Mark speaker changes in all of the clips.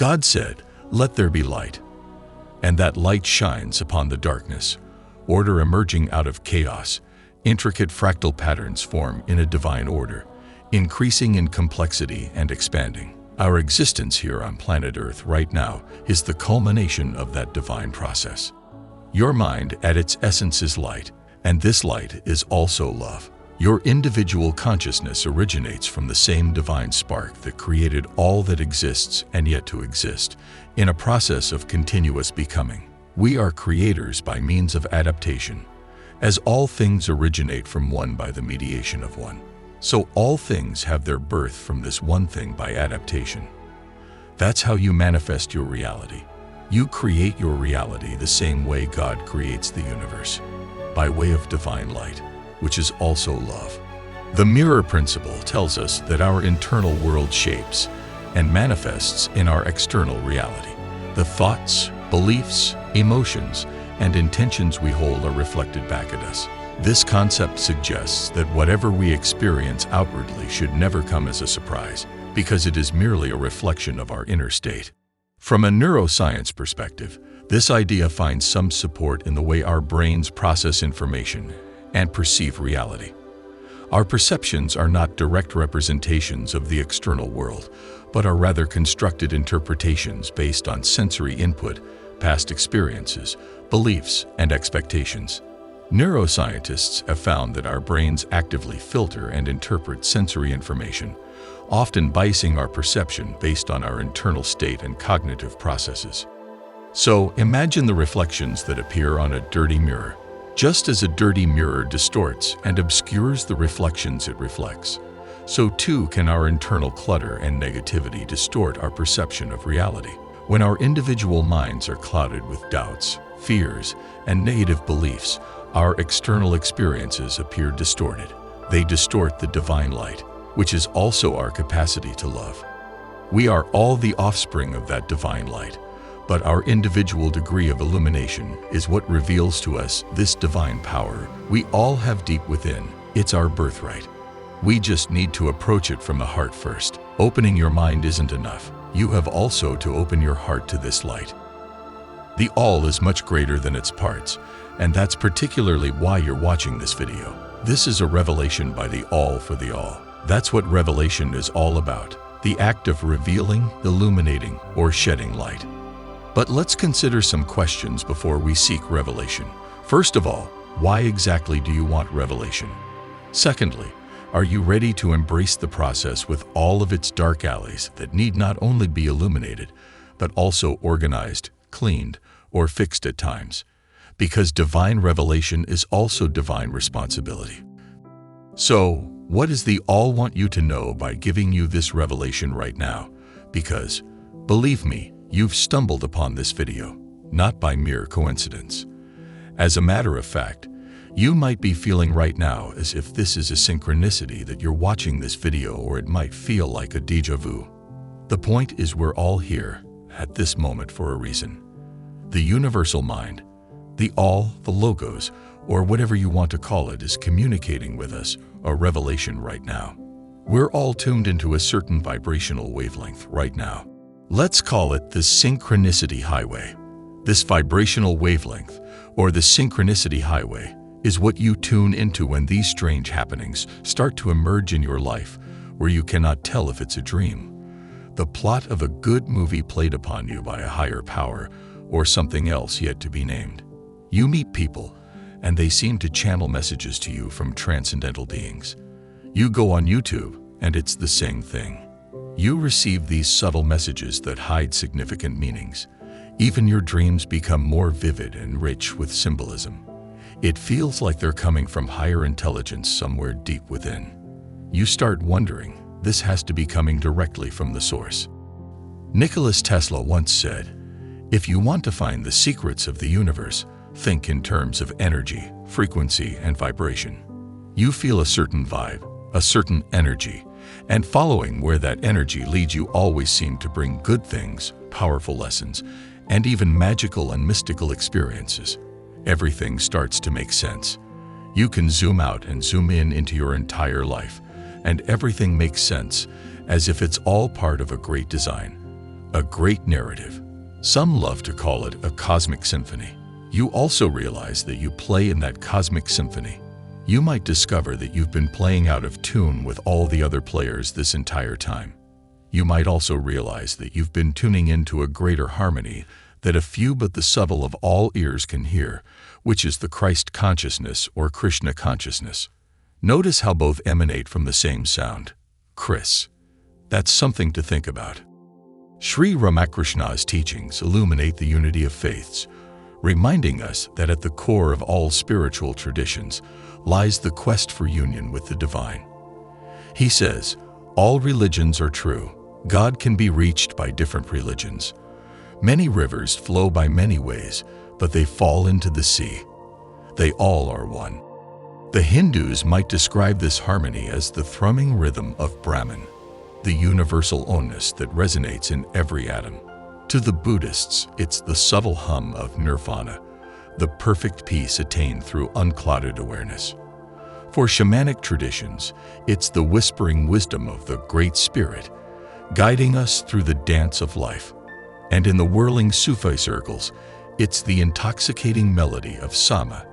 Speaker 1: God said, "Let there be light." And that light shines upon the darkness, order emerging out of chaos. Intricate fractal patterns form in a divine order, increasing in complexity and expanding. Our existence here on planet Earth right now is the culmination of that divine process. Your mind at its essence is light, and this light is also love. Your individual consciousness originates from the same divine spark that created all that exists and yet to exist, in a process of continuous becoming. We are creators by means of adaptation, as all things originate from one by the mediation of one. So all things have their birth from this one thing by adaptation. That's how you manifest your reality. You create your reality the same way God creates the universe, by way of divine light, which is also love. The mirror principle tells us that our internal world shapes and manifests in our external reality. The thoughts, beliefs, emotions, and intentions we hold are reflected back at us. This concept suggests that whatever we experience outwardly should never come as a surprise, because it is merely a reflection of our inner state. From a neuroscience perspective, this idea finds some support in the way our brains process information and perceive reality. Our perceptions are not direct representations of the external world, but are rather constructed interpretations based on sensory input, past experiences, beliefs, and expectations. Neuroscientists have found that our brains actively filter and interpret sensory information, often biasing our perception based on our internal state and cognitive processes. So imagine the reflections that appear on a dirty mirror. Just as a dirty mirror distorts and obscures the reflections it reflects, so too can our internal clutter and negativity distort our perception of reality. When our individual minds are clouded with doubts, fears, and negative beliefs, our external experiences appear distorted. They distort the divine light, which is also our capacity to love. We are all the offspring of that divine light, but our individual degree of illumination is what reveals to us this divine power we all have deep within. It's our birthright. We just need to approach it from the heart first. Opening your mind isn't enough. You have also to open your heart to this light. The all is much greater than its parts, and that's particularly why you're watching this video. This is a revelation by the all for the all. That's what revelation is all about, the act of revealing, illuminating, or shedding light. But let's consider some questions before we seek revelation. First of all, why exactly do you want revelation? Secondly, are you ready to embrace the process with all of its dark alleys that need not only be illuminated, but also organized, cleaned, or fixed at times? Because divine revelation is also divine responsibility. So, what does the all want you to know by giving you this revelation right now? Because, believe me, you've stumbled upon this video, not by mere coincidence. As a matter of fact, you might be feeling right now as if this is a synchronicity that you're watching this video, or it might feel like a déjà vu. The point is, we're all here at this moment for a reason. The universal mind, the all, the logos, or whatever you want to call it, is communicating with us, a revelation right now. We're all tuned into a certain vibrational wavelength right now. Let's call it the synchronicity highway. This vibrational wavelength, or the synchronicity highway, is what you tune into when these strange happenings start to emerge in your life, where you cannot tell if it's a dream, the plot of a good movie played upon you by a higher power, or something else yet to be named. You meet people, and they seem to channel messages to you from transcendental beings. You go on YouTube, and it's the same thing. You receive these subtle messages that hide significant meanings. Even your dreams become more vivid and rich with symbolism. It feels like they're coming from higher intelligence somewhere deep within. You start wondering, this has to be coming directly from the source. Nikola Tesla once said, "If you want to find the secrets of the universe, think in terms of energy, frequency, and vibration." You feel a certain vibe, a certain energy, and following where that energy leads you always seem to bring good things, powerful lessons, and even magical and mystical experiences. Everything starts to make sense. You can zoom out and zoom in into your entire life, and everything makes sense, as if it's all part of a great design. a great narrative. Some love to call it a cosmic symphony. You also realize that you play in that cosmic symphony. You might discover that you've been playing out of tune with all the other players this entire time. You might also realize that you've been tuning into a greater harmony that a few but the subtle of all ears can hear, which is the Christ consciousness or Krishna consciousness. Notice how both emanate from the same sound, Chris. That's something to think about. Sri Ramakrishna's teachings illuminate the unity of faiths, reminding us that at the core of all spiritual traditions lies the quest for union with the divine. He says, all religions are true. God can be reached by different religions. Many rivers flow by many ways, but they fall into the sea. They all are one. The Hindus might describe this harmony as the thrumming rhythm of Brahman, the universal oneness that resonates in every atom. To the Buddhists, it's the subtle hum of nirvana, the perfect peace attained through unclouded awareness. For shamanic traditions, it's the whispering wisdom of the Great Spirit, guiding us through the dance of life. And in the whirling Sufi circles, it's the intoxicating melody of Sama,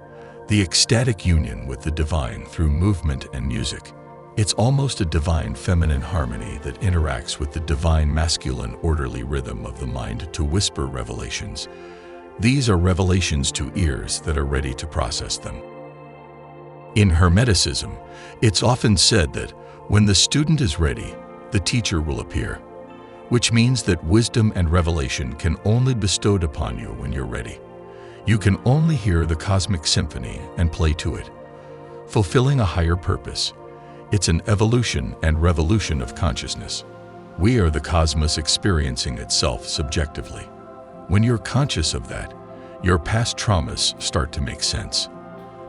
Speaker 1: the ecstatic union with the divine through movement and music. It's almost a divine feminine harmony that interacts with the divine masculine orderly rhythm of the mind to whisper revelations. These are revelations to ears that are ready to process them. In Hermeticism, it's often said that when the student is ready, the teacher will appear, which means that wisdom and revelation can only be bestowed upon you when you're ready. You can only hear the cosmic symphony and play to it, fulfilling a higher purpose. It's an evolution and revolution of consciousness. We are the cosmos experiencing itself subjectively. When you're conscious of that, your past traumas start to make sense.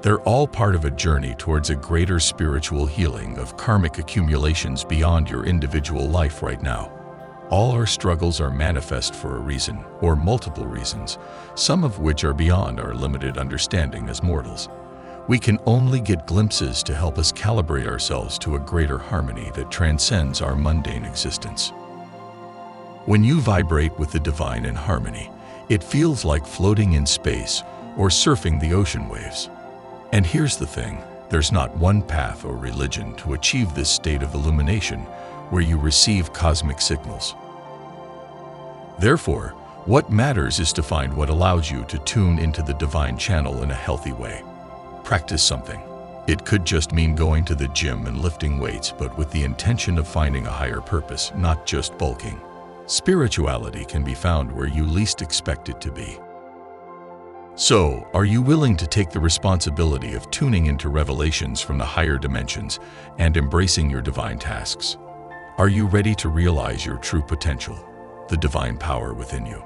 Speaker 1: They're all part of a journey towards a greater spiritual healing of karmic accumulations beyond your individual life right now. All our struggles are manifest for a reason, or multiple reasons, some of which are beyond our limited understanding as mortals. We can only get glimpses to help us calibrate ourselves to a greater harmony that transcends our mundane existence. When you vibrate with the divine in harmony, it feels like floating in space or surfing the ocean waves. And here's the thing, there's not one path or religion to achieve this state of illumination where you receive cosmic signals. Therefore, what matters is to find what allows you to tune into the divine channel in a healthy way. Practice something. It could just mean going to the gym and lifting weights, but with the intention of finding a higher purpose, not just bulking. Spirituality can be found where you least expect it to be. So, are you willing to take the responsibility of tuning into revelations from the higher dimensions and embracing your divine tasks? Are you ready to realize your true potential, the divine power within you?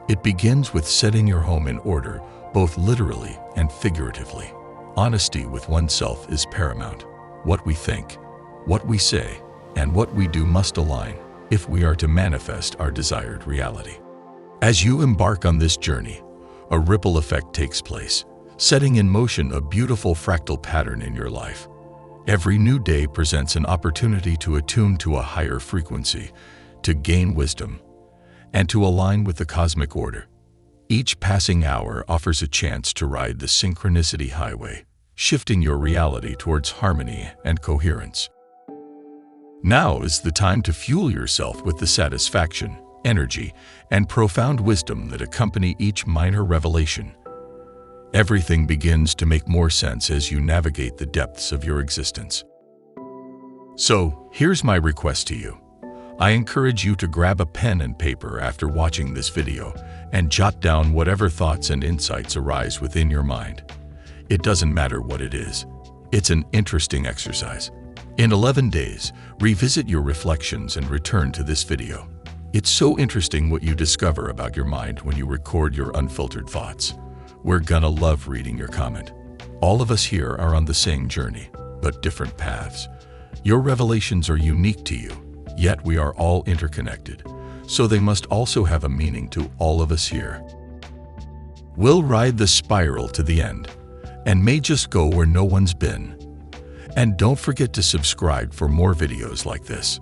Speaker 1: It begins with setting your home in order, both literally and figuratively. Honesty with oneself is paramount. What we think, what we say, and what we do must align if we are to manifest our desired reality. As you embark on this journey, a ripple effect takes place, setting in motion a beautiful fractal pattern in your life. Every new day presents an opportunity to attune to a higher frequency, to gain wisdom, and to align with the cosmic order. Each passing hour offers a chance to ride the synchronicity highway, shifting your reality towards harmony and coherence. Now is the time to fuel yourself with the satisfaction, energy, and profound wisdom that accompany each minor revelation. Everything begins to make more sense as you navigate the depths of your existence. So, here's my request to you. I encourage you to grab a pen and paper after watching this video and jot down whatever thoughts and insights arise within your mind. It doesn't matter what it is. It's an interesting exercise. In 11 days, revisit your reflections and return to this video. It's so interesting what you discover about your mind when you record your unfiltered thoughts. We're gonna love reading your comment. All of us here are on the same journey, but different paths. Your revelations are unique to you, yet we are all interconnected, so they must also have a meaning to all of us here. We'll ride the spiral to the end, and may just go where no one's been. And don't forget to subscribe for more videos like this.